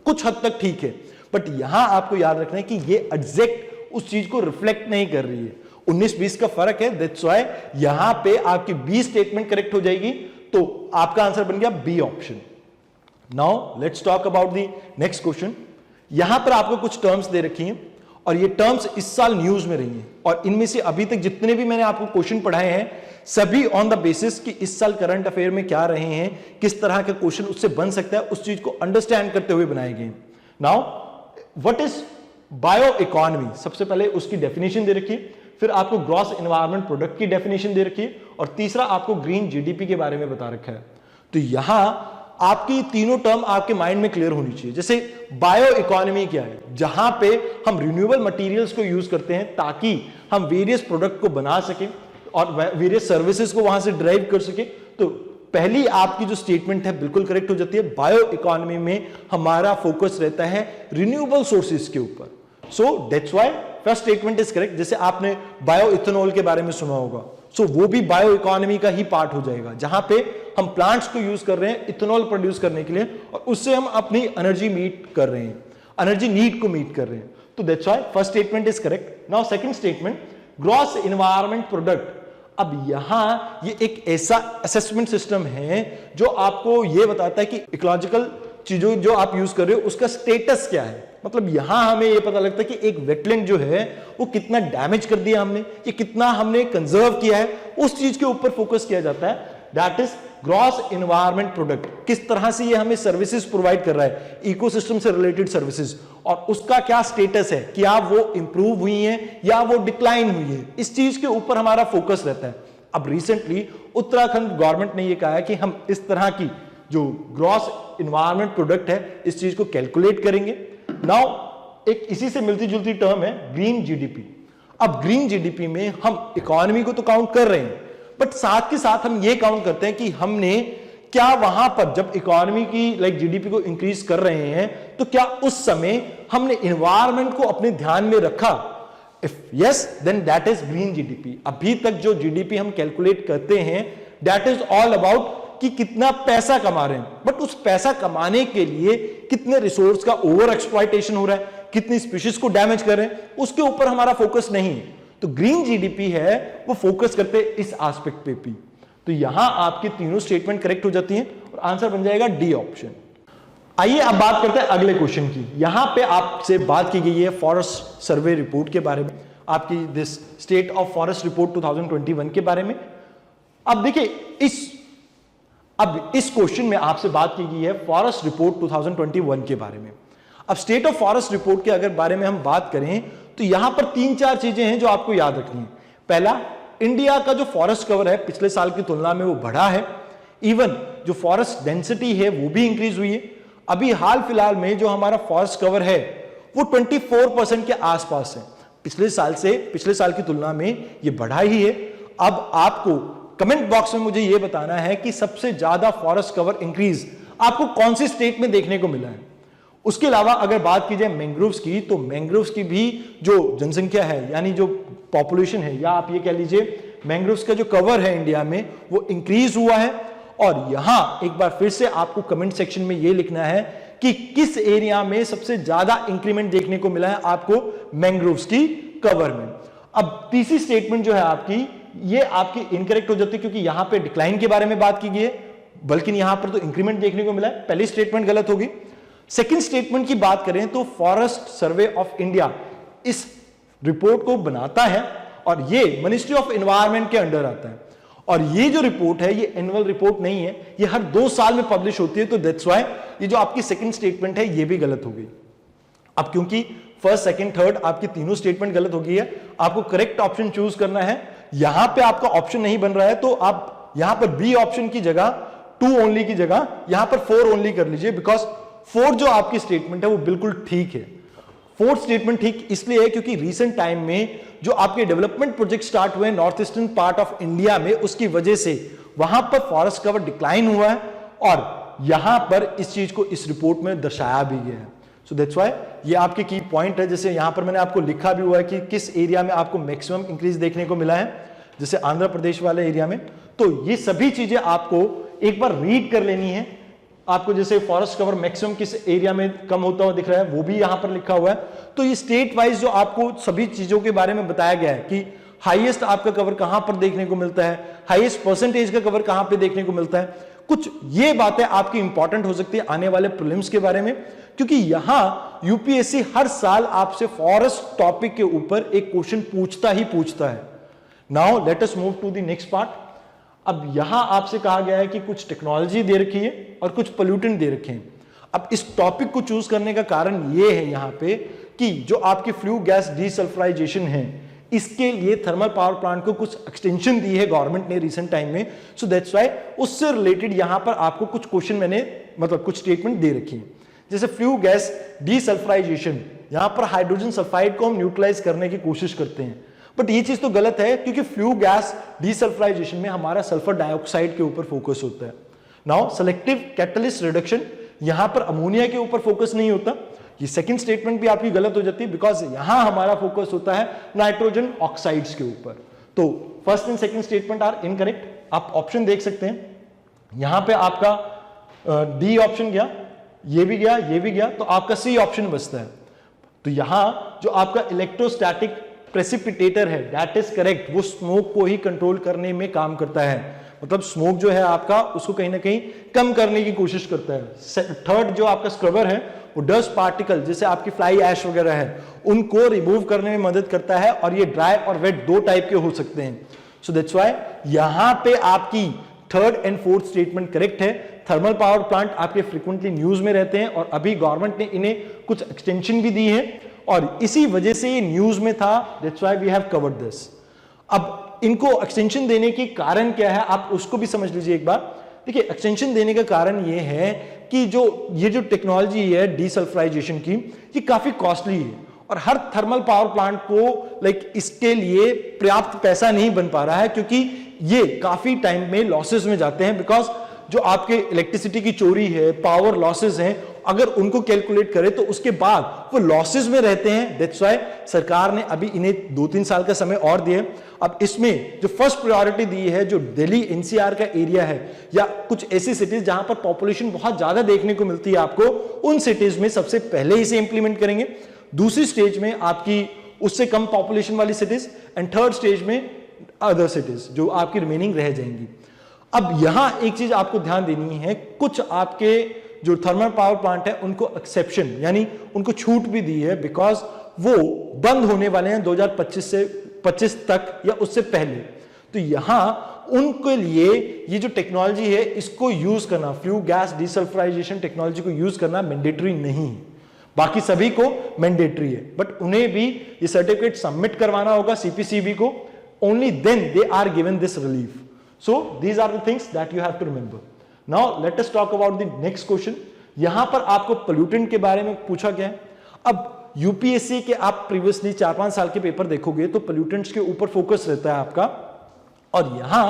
कुछ हद तक ठीक है, बट यहां आपको याद रखना है कि ये एग्जैक्ट उस चीज को रिफ्लेक्ट नहीं कर रही है। 19-20 का फर्क है, दैट्स व्हाई यहां पे आपकी बी स्टेटमेंट करेक्ट हो जाएगी, तो आपका आंसर बन गया B option. Now let's talk about the next question. यहां पर आपको कुछ टर्म्स दे रखी हैं और ये टर्म्स इस साल न्यूज में रही हैं, और इनमें से अभी तक जितने भी मैंने आपको क्वेश्चन पढ़ाए हैं सभी ऑन द बेसिस कि इस साल करंट अफेयर में क्या रहे हैं, किस तरह का क्वेश्चन उससे बन सकता है, उस चीज को अंडरस्टैंड करते हुए बनाए गए। Now what is bio economy, सबसे पहले उसकी डेफिनेशन दे रखी है, फिर आपको ग्रॉस एनवायरनमेंट प्रोडक्ट की डेफिनेशन दे रखी है, और तीसरा आपको ग्रीन जीडीपी के बारे में बता रखा है। तो यहां आपकी तीनों टर्म आपके माइंड में क्लियर होनी चाहिए। जैसे बायो इकोनॉमी क्या है, जहां पे हम रिन्यूएबल मटेरियल्स को यूज करते हैं ताकि हम वेरियस प्रोडक्ट को बना सकें और वेरियस सर्विसेज को वहां से ड्राइव कर सके। तो पहली आपकी जो स्टेटमेंट है बिल्कुल करेक्ट हो जाती है। बायो इकोनॉमी में हमारा फोकस रहता है रिन्यूएबल सोर्सेज के ऊपर, सो that's why first statement is correct. जैसे आपने बायो इथेनॉल के बारे में सुना होगा, सो वो भी बायो इकोनॉमी का ही पार्ट हो जाएगा, जहां पे हम प्लांट्स को यूज कर रहे हैं इथेनॉल प्रोड्यूस करने के लिए और उससे हम अपनी एनर्जी मीट कर रहे हैं, एनर्जी नीड को मीट कर रहे हैं। तो that's why first statement is correct. Now second statement gross environment product. अब यहां ये एक ऐसा असेसमेंट सिस्टम है जो आपको ये बताता है कि इकोलॉजिकल चीजों जो आप यूज कर रहे हो उसका स्टेटस क्या है। मतलब यहां हमें यह पता लगता है कि एक वेटलैंड जो है वो कितना डैमेज कर दिया हमने, ये कितना हमने कंजर्व किया है, उस चीज के ऊपर फोकस किया जाता है। That is gross environment product, किस तरह से ये हमें सर्विसेज प्रोवाइड कर रहा है, इकोसिस्टम से रिलेटेड सर्विसेज, और उसका क्या स्टेटस है, क्या वो इंप्रूव हुई है या वो डिक्लाइन हुई है, इस चीज के ऊपर हमारा फोकस रहता है। अब रिसेंटली उत्तराखंड गवर्नमेंट ने ये कहा है कि हम इस तरह की जो ग्रॉस एनवायरमेंट प्रोडक्ट है इस चीज को कैलकुलेट करेंगे। नाउ एक इसी से मिलती जुलती टर्म है ग्रीन जीडीपी। अब ग्रीन जीडीपी में हम इकोनॉमी को तो काउंट कर रहे हैं, बट साथ के साथ हम ये काउंट करते हैं कि हमने क्या वहां पर जब इकोनॉमी की जीडीपी को इंक्रीज कर रहे हैं तो क्या उस समय हमने एनवायरमेंट को अपने ध्यान में रखा। If yes then that is green GDP. अभी तक जो जीडीपी हम कैलकुलेट करते हैं दैट इज ऑल अबाउट कि कितना पैसा कमा रहे हैं, बट उस पैसा कमाने के लिए कितने रिसोर्स का ओवर एक्सप्लॉयटेशन हो रहा है, कितनी स्पीशीज को डैमेज कर रहे हैं, उसके ऊपर हमारा फोकस नहीं है। तो ग्रीन जीडीपी है वो फोकस करते हैं इस एस्पेक्ट पे भी। तो यहां आपकी तीनों स्टेटमेंट करेक्ट हो जाती हैं और आंसर बन जाएगा डी ऑप्शन। आइए अब बात करते हैं अगले क्वेश्चन की। यहां पे आपसे बात की गई है फॉरेस्ट सर्वे रिपोर्ट के बारे में, आपकी this state of forest report 2021 के बारे में। अब देखिए इस क्वेश्चन में आपसे बात की गई है फॉरेस्ट रिपोर्ट 2021 के बारे में। अब स्टेट ऑफ फॉरेस्ट रिपोर्ट के अगर बारे में हम बात करें तो यहां पर 3-4 चीजें हैं जो आपको याद रखनी है। पहला, इंडिया का जो फॉरेस्ट कवर है पिछले साल की तुलना में वो बढ़ा है। इवन जो फॉरेस्ट डेंसिटी है वो भी इंक्रीज हुई है। अभी हाल फिलहाल में जो हमारा फॉरेस्ट कवर है वो 24% के आसपास है। पिछले साल की तुलना में ये बढ़ा ही है। अब आपको कमेंट बॉक्स में मुझे ये बताना है कि सबसे ज्यादा फॉरेस्ट कवर इंक्रीज आपको कौन सी स्टेट में देखने को मिला है। उसके अलावा अगर बात की जाए मैंग्रोव्स की, तो मैंग्रोव्स की भी जो जनसंख्या है यानी जो पॉपुलेशन है, या आप ये कह लीजिए मैंग्रोव्स का जो कवर है इंडिया में वो इंक्रीज हुआ है। और यहां एक बार फिर से आपको कमेंट सेक्शन में ये लिखना है कि किस एरिया में सबसे ज्यादा इंक्रीमेंट देखने को मिला है आपको मैंग्रोव्स की कवर में। अब तीसरी स्टेटमेंट जो है आपकी, ये आपकी इनकरेक्ट हो जाती है क्योंकि यहां पे डिक्लाइन के बारे में बात की गई है, बल्कि यहां पर तो इंक्रीमेंट देखने को मिला है। पहली स्टेटमेंट गलत होगी। सेकंड स्टेटमेंट की बात करें तो फॉरेस्ट सर्वे ऑफ इंडिया इस रिपोर्ट को बनाता है और ये मिनिस्ट्री ऑफ एनवायरनमेंट के अंडर आता है। और ये जो रिपोर्ट है ये एनुअल रिपोर्ट नहीं है, ये हर 2 साल में पब्लिश होती है। तो दैट्स व्हाई ये जो आपकी सेकंड स्टेटमेंट है ये भी गलत हो गई। अब क्योंकि फर्स्ट, सेकंड, थर्ड आपकी तीनों स्टेटमेंट गलत हो गई है, आपको करेक्ट ऑप्शन चूज करना है। यहां पे आपका ऑप्शन नहीं बन रहा है तो आप यहां पर बी ऑप्शन की जगह 2 ओनली की जगह यहां पर 4 ओनली कर लीजिए, बिकॉज 4 जो आपकी स्टेटमेंट है वो बिल्कुल ठीक है। 4th स्टेटमेंट ठीक इसलिए है क्योंकि रीसेंट टाइम में जो आपके डेवलपमेंट प्रोजेक्ट स्टार्ट हुए north eastern part of India में, उसकी वजह से वहां पर फॉरेस्ट कवर डिक्लाइन हुआ है और यहां पर इस चीज को इस रिपोर्ट में दर्शाया भी गया है। सो दैट्स व्हाई ये आपके की पॉइंट है। जैसे यहां पर मैंने आपको लिखा भी हुआ है कि किस एरिया में आपको मैक्सिमम इंक्रीज देखने को मिला है, जैसे आंध्र प्रदेश वाले एरिया में। तो ये सभी चीजें आपको एक बार रीड कर लेनी है। आपको जैसे फॉरेस्ट कवर मैक्सिमम किस एरिया में कम होता हुआ दिख रहा है वो भी यहां पर लिखा हुआ है। तो ये स्टेट वाइज जो आपको सभी चीजों के बारे में बताया गया है कि हाईएस्ट आपका कवर कहां पर देखने को मिलता है, हाईएस्ट परसेंटेज का कवर कहां पे देखने को मिलता है। कुछ ये बातें आपकी इंपॉर्टेंट हो सकती है आने वाले प्रीलिम्स के बारे में, क्योंकि यहां यूपीएससी हर साल आपसे फॉरेस्ट टॉपिक के ऊपर एक क्वेश्चन पूछता ही पूछता है। Now let us move to the next part. अब यहां आपसे कहा गया है कि कुछ टेक्नोलॉजी दे रखी है और कुछ पोल्यूटेंट दे रखे हैं। अब इस टॉपिक को चूज करने का कारण यह है यहां पे कि जो आपकी फ्लू गैस डीसल्फराइजेशन है, इसके लिए थर्मल पावर प्लांट को कुछ एक्सटेंशन दी है गवर्नमेंट ने रिसेंट टाइम में। सो दैट्स व्हाई उससे रिलेटेड यहां पर आपको कुछ क्वेश्चन मैंने कुछ स्टेटमेंट दे रखी है। जैसे फ्लू गैस डीसल्फराइजेशन, यहां पर हाइड्रोजन सल्फाइड को हम न्यूट्रलाइज करने की कोशिश करते हैं, बट ये चीज तो गलत है क्योंकि फ्लू गैस डीसल्फराइजेशन में हमारा सल्फर डाइऑक्साइड के ऊपर फोकस होता है। नाउ सेलेक्टिव कैटलिस्ट रिडक्शन, यहां पर अमोनिया के ऊपर फोकस नहीं होता। ये सेकंड स्टेटमेंट भी आपकी गलत हो जाती है बिकॉज यहां हमारा फोकस होता है नाइट्रोजन ऑक्साइड्स के ऊपर। तो first and second statement are incorrect. आप ऑप्शन देख सकते हैं, यहां पे आपका डी ऑप्शन गया, ये भी गया, ये भी गया, तो आपका सी ऑप्शन बचता है। तो यहां जो आपका इलेक्ट्रोस्टैटिक प्रेसिपिटेटर है दैट इज करेक्ट, वो स्मोक को ही कंट्रोल करने में काम करता है। मतलब स्मोक जो है आपका उसको कहीं ना कहीं कम करने की कोशिश करता है। थर्ड जो आपका स्क्रबर है वो डस्ट पार्टिकल जैसे आपकी फ्लाई ऐश वगैरह है उनको रिमूव करने में मदद करता है, और ये ड्राई और वेट दो टाइप के हो सकते हैं। सो दैट्स व्हाई यहां पे आपकी third and fourth statement correct है। थर्मल पावर प्लांट आपके फ्रीक्वेंटली न्यूज में रहते हैं और अभी गवर्नमेंट ने इन्हें कुछ एक्सटेंशन भी दी है और इसी वजह से ये न्यूज में था। That's why we have covered this. अब इनको एक्सटेंशन देने के कारण क्या है आप उसको भी समझ लीजिए एक बार। देखिए एक्सटेंशन देने का कारण ये है कि ये जो टेक्नोलॉजी है डीसल्फ्राइजेशन की, ये काफी कॉस्टली है और हर थर्मल पावर प्लांट को इसके लिए पर्याप्त पैसा नहीं बन पा रहा है, क्योंकि ये काफी टाइम में लॉसेस में जाते हैं। बिकॉज जो आपके इलेक्ट्रिसिटी की चोरी है, पावर लॉसेस हैं, अगर उनको कैलकुलेट करें तो उसके बाद वो लॉसेस में रहते हैं। दैट्स व्हाई सरकार ने अभी इन्हें 2-3 साल का समय और दिया। अब इसमें जो फर्स्ट प्रायोरिटी दी है, जो दिल्ली एनसीआर का एरिया है या कुछ ऐसी सिटीज जहां पर पॉपुलेशन बहुत ज्यादा देखने को मिलती है आपको, उन सिटीज में सबसे पहले इसे इंप्लीमेंट करेंगे। दूसरी स्टेज में आपकी उससे कम पॉपुलेशन वाली सिटीज, एंड थर्ड स्टेज में अदर सिटीज जो आपकी रिमेनिंग रह जाएंगी। अब यहां एक चीज आपको ध्यान देनी है, कुछ आपके जो थर्मल पावर प्लांट है उनको एक्सेप्शन यानी उनको छूट भी दी है, बिकॉज वो बंद होने वाले हैं 2025 तक या उससे पहले। तो यहां उनके लिए ये जो टेक्नोलॉजी है इसको यूज करना, फ्लू गैस डीसल्फ्राइजेशन टेक्नोलॉजी को यूज करना मैंडेटरी नहीं है। बाकी सभी को मैंडेटरी है, बट उन्हें भी ये सर्टिफिकेट सबमिट करवाना होगा सीपीसीबी को। Only then they are given this relief. So these are the things that you have to remember. Now let us talk about the next question. यहां पर आपको पोल्यूटेंट के बारे में पूछा गया है। अब यूपीएससी के आप प्रीवियसली 4-5 साल के पेपर देखोगे तो पोल्यूटेंट्स के ऊपर फोकस रहता है आपका। और यहां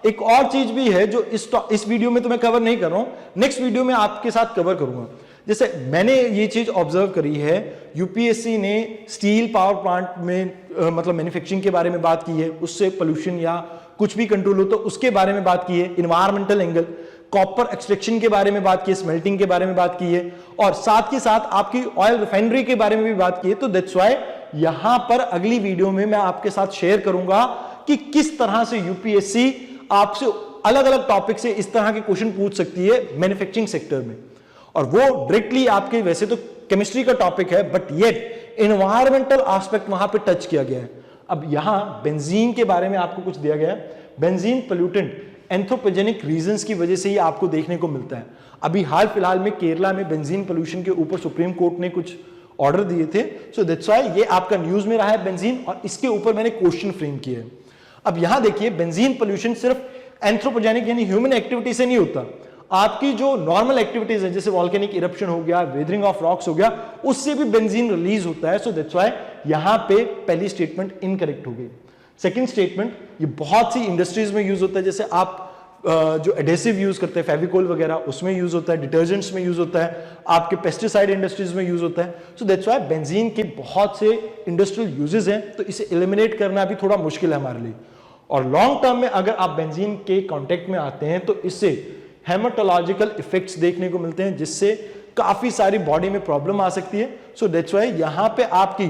एक और चीज भी है जो इस वीडियो में तो मैं कवर नहीं कर रहा हूं, नेक्स्ट वीडियो में आपके साथ कवर करूंगा। जैसे मैंने ये चीज ऑब्जर्व करी है, यूपीएससी ने स्टील पावर प्लांट में मतलब मैन्युफैक्चरिंग के बारे में बात की है, उससे पोल्यूशन या कुछ भी कंट्रोल हो तो उसके बारे में बात की है, इन्वायरमेंटल एंगल, कॉपर एक्सट्रैक्शन के बारे में बात की है, स्मेल्टिंग के बारे में बात की है, और साथ के साथ आपकी ऑयल रिफाइनरी के बारे में भी बात की है। तो दैट्स व्हाई यहां पर अगली वीडियो में मैं आपके साथ शेयर करूंगा कि किस तरह से यूपीएससी आपसे अलग अलग टॉपिक से इस तरह के क्वेश्चन पूछ सकती है मैन्युफैक्चरिंग सेक्टर में। और वो डायरेक्टली आपके वैसे तो केमिस्ट्री का टॉपिक है, बट येट एनवायरमेंटल एस्पेक्ट वहां पे टच किया गया है। अब यहां बेंजीन के बारे में आपको कुछ दिया गया है। बेंजीन पोल्यूटेंट एंथ्रोपोजेनिक रीजंस की वजह से ही आपको देखने को मिलता है। अभी हाल फिलहाल में केरला में बेंजीन पोल्यूशन के ऊपर सुप्रीम कोर्ट ने कुछ ऑर्डर दिए थे। सो दैट्स व्हाई ये आपका न्यूज में रहा है बेंजीन, और इसके ऊपर मैंने क्वेश्चन फ्रेम किया है। अब यहां देखिए बेंजीन पोल्यूशन सिर्फ एंथ्रोपोजेनिक यानी ह्यूमन एक्टिविटी से नहीं होता, आपकी जो नॉर्मल एक्टिविटीज है जैसे वॉल्केनिक इरप्शन हो गया, वेदरिंग ऑफ रॉक्स हो गया, उससे भी बेंजीन रिलीज होता है। सो दैट्स व्हाई यहां पे पहली स्टेटमेंट इनकरेक्ट हो गई। सेकंड स्टेटमेंट, ये बहुत सी इंडस्ट्रीज में यूज होता है, जैसे आप जो एडेसिव यूज करते हैं फेविकोल वगैरह उसमें यूज होता है, डिटर्जेंट्स में यूज होता है, आपके पेस्टिसाइड इंडस्ट्रीज में यूज होता है। सो दैट्स व्हाई बेंजीन के बहुत से इंडस्ट्रियल यूजेस हैं, तो इसे एलिमिनेट करना भी थोड़ा मुश्किल है हमारे लिए। और लॉन्ग टर्म में अगर आप बेंजीन के कॉन्टेक्ट में आते हैं तो इससे हेमाटोलॉजिकल इफेक्ट्स देखने को मिलते हैं, जिससे काफी सारी बॉडी में प्रॉब्लम आ सकती है। सो दैट्स व्हाई यहां पे आपकी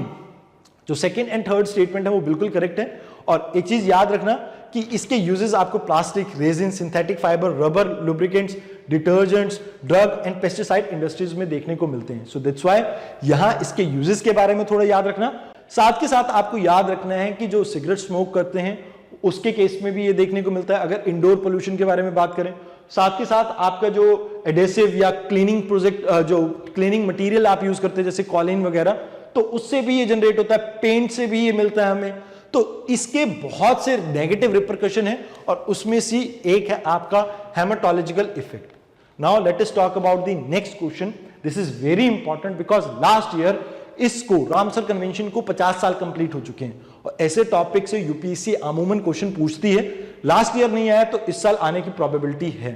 जो सेकंड एंड थर्ड स्टेटमेंट है वो बिल्कुल करेक्ट है। और एक चीज याद रखना कि इसके यूजेस आपको plastic, resin, synthetic fibre, rubber, lubricants, detergents, drug and pesticide industries में देखने को मिलते हैं। सो दैट्स व्हाई यहां इसके यूजेस के बारे में थोड़ा याद रखना। साथ के साथ आपको याद रखना है कि जो सिगरेट स्मोक करते हैं उसके केस में भी ये देखने को मिलता है, अगर इंडोर पोल्यूशन के बारे में बात करें। साथ के साथ आपका जो एडेसिव या क्लीनिंग प्रोजेक्ट, जो क्लीनिंग मटेरियल आप यूज करते हैं जैसे कॉलिन वगैरह, तो उससे भी ये जनरेट होता है, पेंट से भी ये मिलता है हमें। तो इसके बहुत से नेगेटिव रिपरकशन है और उसमें से एक है आपका haematological effect. Now let us talk about the next question. This is very important because last year इसको रामसर कन्वेंशन को 50 साल कंप्लीट हो चुके हैं और ऐसे टॉपिक से यूपीएससी अमूमन क्वेश्चन पूछती है। लास्ट ईयर नहीं आया तो इस साल आने की प्रोबेबिलिटी है।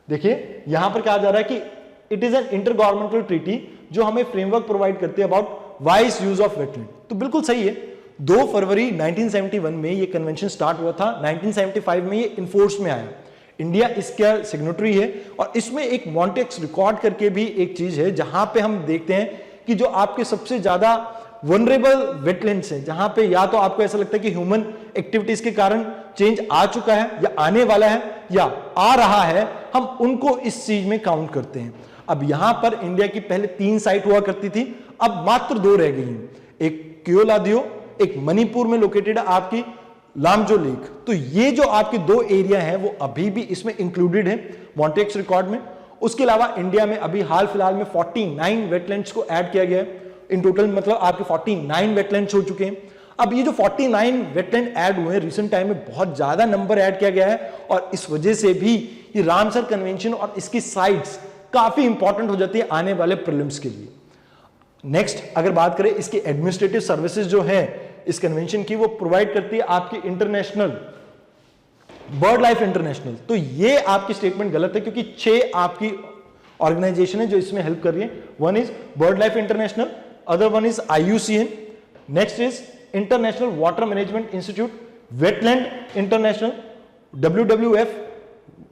देखिए यहां पर कहा जा रहा है कि it is an inter governmental treaty जो हमें फ्रेमवर्क प्रोवाइड करती है about wise use of wetland. तो बिल्कुल सही है, 2 फरवरी 1971 में ये कन्वेंशन स्टार्ट हुआ था, 1975 में ये इन्फोर्स में आया। इंडिया इसका सिग्नेटरी है और इसमें एक मॉन्टेक्स रिकॉर्ड करके भी एक चीज है जहां पे हम देखते हैं कि जो आपके सबसे ज्यादा वनरेबल वेटलैंड्स हैं, जहां पे या तो आपको ऐसा लगता है कि ह्यूमन एक्टिविटीज के कारण चेंज आ चुका है या आने वाला है या आ रहा है, हम उनको इस चीज में काउंट करते हैं। अब यहां पर इंडिया की पहले 3 साइट हुआ करती थी, अब मात्र 2 रह गई हैं, एक क्योलादियो, एक मणिपुर में लोकेटेड है आपकी लामजो लेक। तो ये जो आपके 2 एरिया हैं वो अभी भी इसमें इंक्लूडेड है मॉन्टेक्स रिकॉर्ड में। उसके अलावा इंडिया में अभी हाल फिलहाल में 49 वेटलैंड्स को ऐड किया गया है इन टोटल, मतलब आपके 49 वेटलैंड्स हो चुके हैं। अब ये जो 49 वेटलैंड ऐड हुए हैं रिसेंट टाइम में, बहुत ज्यादा नंबर ऐड किया गया है और इस वजह से भी ये रामसर कन्वेंशन और इसकी साइट्स काफी इंपॉर्टेंट हो जाती है आने वाले प्रीलिम्स के लिए। नेक्स्ट अगर बात करें इसकी एडमिनिस्ट्रेटिव सर्विसेज जो है इस कन्वेंशन की, वो प्रोवाइड करती है आपकी इंटरनेशनल बर्ड लाइफ इंटरनेशनल। तो ये आपकी स्टेटमेंट गलत है क्योंकि 6 आपकी ऑर्गेनाइजेशन है जो इसमें हेल्प कर रही है। One is bird life international, other one is IUCN, next is international water management institute, wetland international, WWF,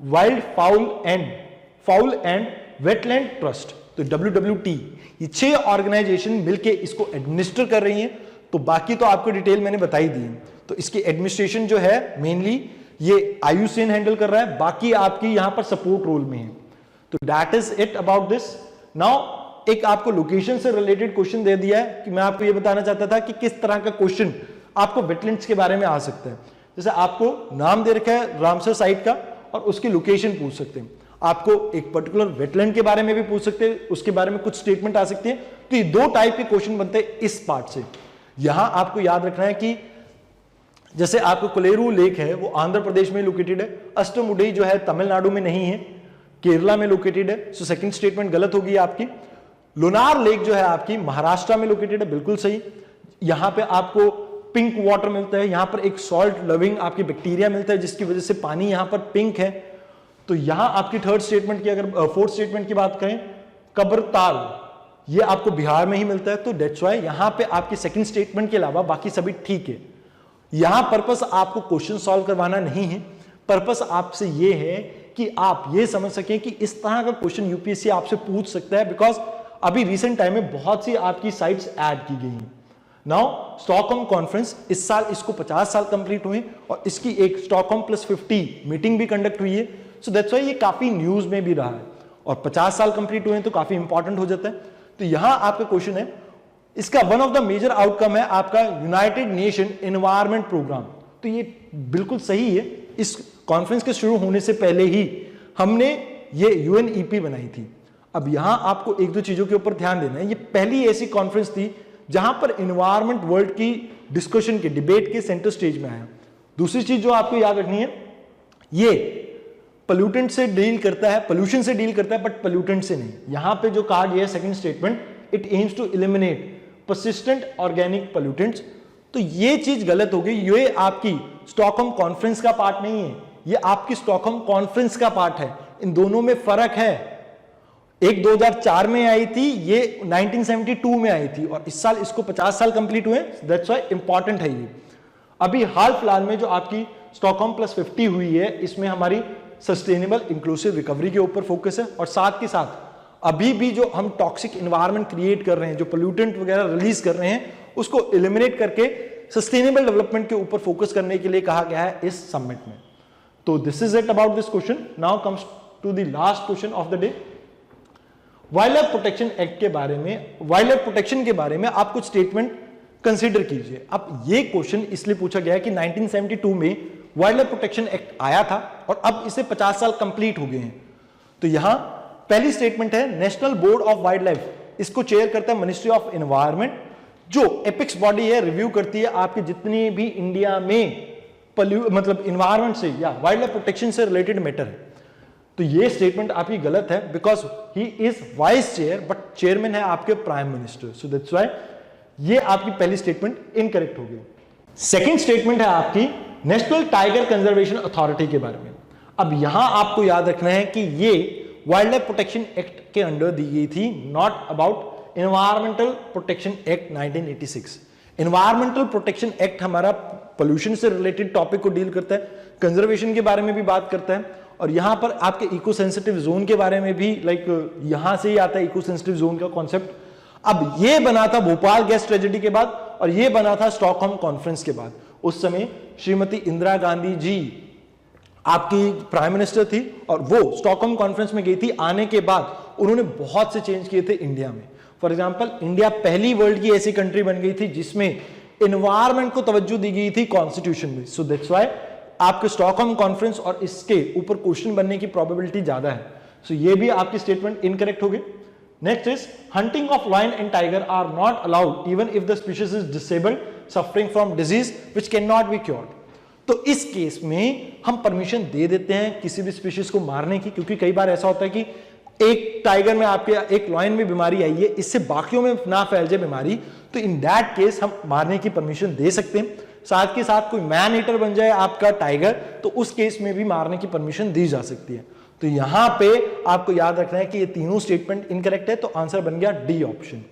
wild foul and wetland trust, तो WWT। ये 6 ऑर्गेनाइजेशन मिलके इसको एडमिनिस्टर कर रही हैं। तो बाकी तो आपको डिटेल मैंने बताई दी है। तो इसकी एडमिनिस्ट्रेशन जो है मेनली ये IUCN हैंडल कर रहा है, बाकी आपकी यहां पर सपोर्ट रोल में है। तो that is it about this. Now एक आपको लोकेशन से रिलेटेड क्वेश्चन दे दिया है कि मैं आपको ये बताना चाहता था कि किस तरह का क्वेश्चन आपको वेटलैंड्स के बारे में आ सकता है। जैसे आपको नाम दे रखा है रामसर साइट का और उसकी लोकेशन पूछ सकते हैं, आपको एक पर्टिकुलर वेटलैंड के बारे में भी पूछ सकते हैं, उसके बारे में कुछ स्टेटमेंट आ सकती है। तो ये 2 टाइप के क्वेश्चन बनते हैं इस पार्ट से। यहां आपको याद रखना है कि जैसे आपको कोलेरू लेक है वो आंध्र प्रदेश में लोकेटेड है, अष्टमुडई जो है तमिलनाडु में नहीं है, केरला में लोकेटेड है, सो सेकंड स्टेटमेंट गलत होगी आपकी। लोनार लेक जो है आपकी महाराष्ट्र में लोकेटेड है, बिल्कुल सही। यहां पे आपको पिंक वाटर मिलता है, यहां पर एक सॉल्ट लविंग आपकी बैक्टीरिया मिलता है जिसकी वजह से पानी यहां पर पिंक है। तो यहां आपकी थर्ड स्टेटमेंट की अगर फोर्थ स्टेटमेंट की बात करें, कब्रताल, ये आपको बिहार में ही मिलता है। तो दैट्स व्हाई यहां पे आपकी सेकंड स्टेटमेंट के अलावा बाकी सभी ठीक है। यहां पर्पस आपको क्वेश्चन सॉल्व करवाना नहीं है, पर्पस आपसे ये है कि आप ये समझ सकें कि इस तरह का क्वेश्चन यूपीएससी आपसे पूछ सकता है, बिकॉज अभी रिसेंट टाइम में बहुत सी आपकी साइट्स ऐड की गई हैं। नाउ स्टॉकहोम कॉन्फ्रेंस, इस साल इसको 50 साल कंप्लीट हुए और इसकी एक स्टॉकहोम +50 मीटिंग भी कंडक्ट हुई है। सो दैट्स व्हाई ये काफी न्यूज में भी रहा है और 50 साल कंप्लीट हुए हैं तो काफी इंपॉर्टेंट हो जाता है। तो यहां आपका क्वेश्चन है, इसका one of the major outcome है आपका यूनाइटेड नेशन एनवायरमेंट प्रोग्राम। तो ये बिल्कुल सही है, इस कॉन्फ्रेंस के शुरू होने से पहले ही हमने ये UNEP बनाई थी। अब यहां आपको 1-2 चीजों के ऊपर ध्यान देना है। ये पहली ऐसी कॉन्फ्रेंस थी जहां पर एनवायरमेंट वर्ल्ड की डिस्कशन के, डिबेट के सेंटर स्टेज में आया। दूसरी चीज जो आपको याद रखनी है, ये पोल्यूटेंट से डील करता है, पोल्यूशन से डील करता है, बट पोल्यूटेंट से नहीं। यहां पे जो कहा गया है second statement, it aims to eliminate persistent organic pollutants. तो ये चीज गलत हो गई, ये आपकी स्टॉकहोम कॉन्फ्रेंस का पार्ट नहीं है, ये आपकी स्टॉकहोम कॉन्फ्रेंस का पार्ट है। इन दोनों में फर्क है, एक 2004 में आई थी, ये 1972 में आई थी और इस साल इसको 50 साल कंप्लीट हुए। दैट्स व्हाई इंपॉर्टेंट है ये। अभी हाल फिलहाल में जो आपकी स्टॉकहोम +50 हुई है, इसमें हमारी सस्टेनेबल इंक्लूसिव रिकवरी के ऊपर फोकस है और साथ के साथ अभी भी जो हम टॉक्सिक एनवायरनमेंट क्रिएट कर रहे हैं, जो पोल्यूटेंट वगैरह रिलीज कर रहे हैं, उसको एलिमिनेट करके सस्टेनेबल डेवलपमेंट के ऊपर फोकस करने के लिए कहा गया है इस समिट में। तो this is it about this question. Now comes to the last question of the day. Wild life protection act के बारे में, वाइल्ड लाइफ प्रोटेक्शन के बारे में आप कुछ स्टेटमेंट कंसीडर कीजिए। अब ये क्वेश्चन इसलिए पूछा गया है कि 1972 में वाइल्ड लाइफ प्रोटेक्शन एक्ट आया था और अब इसे 50 साल कंप्लीट हो गए हैं। तो यहां पहली स्टेटमेंट है, national board of wild life, इसको चेयर करता है मिनिस्ट्री ऑफ एनवायरनमेंट, जो एपिक्स बॉडी है, रिव्यू करती है आपके जितने भी इंडिया में मतलब एनवायरनमेंट से या वाइल्ड लाइफ प्रोटेक्शन से रिलेटेड मैटर है। तो ये स्टेटमेंट आपकी गलत है, because he is vice chair but chairman है आपके prime minister. So that's why ये आपकी पहली स्टेटमेंट इनकरेक्ट हो गई। सेकंड स्टेटमेंट है आपकी नेशनल टाइगर कंजर्वेशन अथॉरिटी के बारे में। अब यहां आपको याद रखना है कि ये वाइल्ड लाइफ प्रोटेक्शन एक्ट के अंडर दी गई थी, not about environmental protection act 1986। Environmental protection act हमारा पोल्यूशन से रिलेटेड टॉपिक को डील करता है, कंजर्वेशन के बारे में भी बात करता है और यहां पर आपके इको सेंसिटिव जोन के बारे में भी यहां से ही आता है इको सेंसिटिव जोन का कॉन्सेप्ट। अब ये बना था भोपाल गैस ट्रेजेडी के बाद और ये बना था स्टॉकहोम कॉन्फ्रेंस के बाद। उस समय श्रीमती इंदिरा गांधी जी आपकी प्राइम मिनिस्टर थी और वो स्टॉकहोम कॉन्फ्रेंस में गई थी। आने के बाद उन्होंने बहुत से चेंज किए थे इंडिया में। फॉर एग्जांपल, इंडिया पहली वर्ल्ड की ऐसी कंट्री बन गई थी जिसमें एनवायरमेंट को तवज्जो दी गई थी कॉन्स्टिट्यूशन में। सो दैट्स व्हाई आपके स्टॉकहोम कॉन्फ्रेंस और इसके ऊपर क्वेश्चन बनने की प्रोबेबिलिटी ज्यादा है। सो ये भी आपकी स्टेटमेंट इनकरेक्ट हो गई। Next is hunting of lion and tiger are not allowed even if the species is disabled suffering from disease which can not be cured. तो इस केस में हम परमिशन दे देते हैं किसी भी स्पीशीज को मारने की, क्योंकि कई बार ऐसा होता है कि एक टाइगर में आपके एक लॉयन में बीमारी आई है, इससे बाकियों में ना फैल जाए बीमारी, तो इन दैट केस हम मारने की परमिशन दे सकते हैं। साथ के साथ कोई मैन ईटर बन जाए आपका टाइगर, तो उस केस में भी मारने की परमिशन दी जा सकती है। तो यहां पे आपको याद रखना है कि ये तीनों स्टेटमेंट इनकरेक्ट है, तो आंसर बन गया डी ऑप्शन।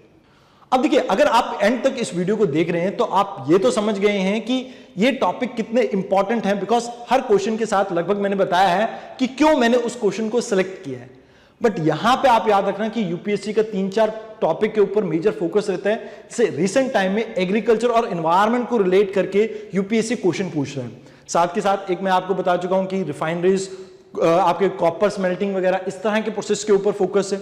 अब देखिए, अगर आप एंड तक इस वीडियो को देख रहे हैं तो आप ये तो समझ गए हैं कि ये टॉपिक कितने इंपॉर्टेंट हैं, बिकॉज हर क्वेश्चन के साथ लगभग मैंने बताया है कि क्यों मैंने उस क्वेश्चन को सिलेक्ट किया है। बट यहां पे आप याद रखना कि यूपीएससी का 3-4 टॉपिक के ऊपर मेजर फोकस रहता है। जैसे रिसेंट टाइम में एग्रीकल्चर और एनवायरमेंट को रिलेट करके यूपीएससी क्वेश्चन पूछ रहे हैं। साथ के साथ एक मैं आपको बता चुका हूं कि रिफाइनरीज, आपके कॉपर स्मेल्टिंग वगैरह, इस तरह के प्रोसेस के ऊपर फोकस है।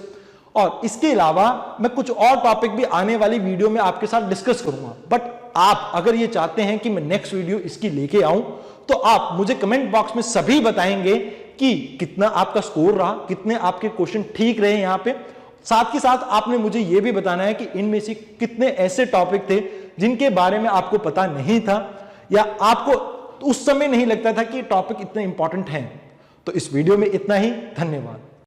और इसके अलावा मैं कुछ और टॉपिक भी आने वाली वीडियो में आपके साथ डिस्कस करूंगा। बट आप अगर ये चाहते हैं कि मैं नेक्स्ट वीडियो इसकी लेके आऊं, तो आप मुझे कमेंट बॉक्स में सभी बताएंगे कि कितना आपका स्कोर रहा, कितने आपके क्वेश्चन ठीक रहे यहां पे। साथ के साथ आपने मुझे यह भी बताना है कि इनमें से कितने ऐसे टॉपिक थे जिनके बारे में आपको पता नहीं था, या आपको उस समय नहीं लगता था कि टॉपिक इतने इंपॉर्टेंट हैं। तो इस वीडियो में इतना ही। धन्यवाद।